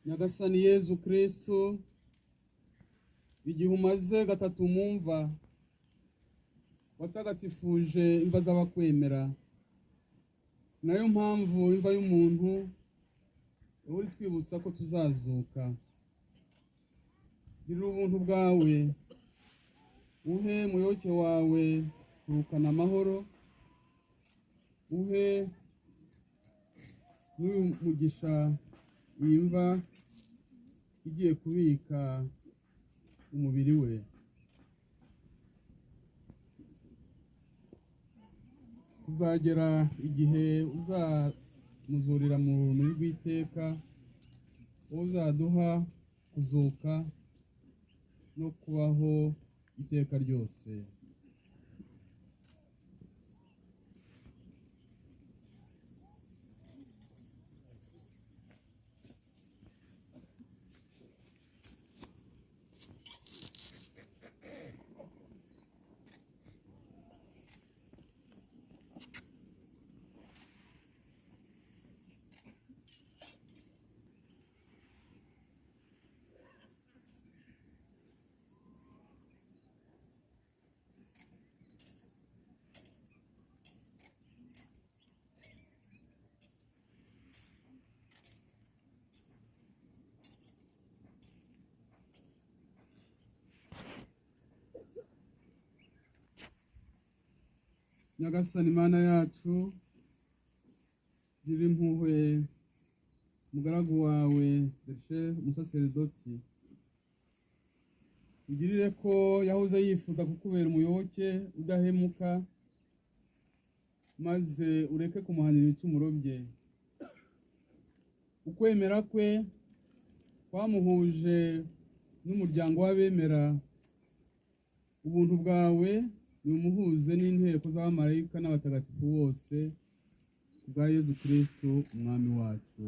Nyagasani Yezu Kristo, igihe umaze gatatu mumva watagatifuje imva z'abakwemera, nayo mpamvu imva y'umuntu uri twibutsa ko tuzazuka. Gira ubuntu bwawe, uhe muyoboke wawe kurukana amahoro, uhe n'uyu mugisha iyi mva igiye kubika umubiri we. Uzagera igihe uzamuzurira mu rumuri rw'iteka, uzaduha kuzuka no kubaho iteka ryose. Nyagasani Mana yacu, gira impuhwe umugaragu wawe Berche umusaserdoti, ugirire ko yahoze yifuza kukubera umuyoboke udahemuka, maze ureke kumuhanira ibicumuro bye. Ukwemera kwe kwamuhuje n'umuryango w'abemera, ubuntu bwawe niumuhuze n'inteko z'abamarayika n'abatagatifu bose, kubwa Yezu Kristo umwami wacu.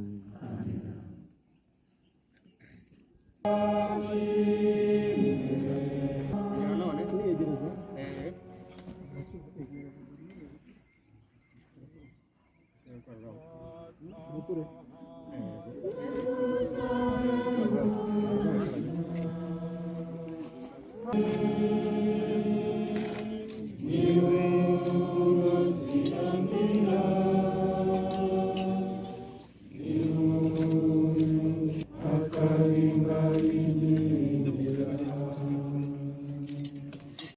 Amen.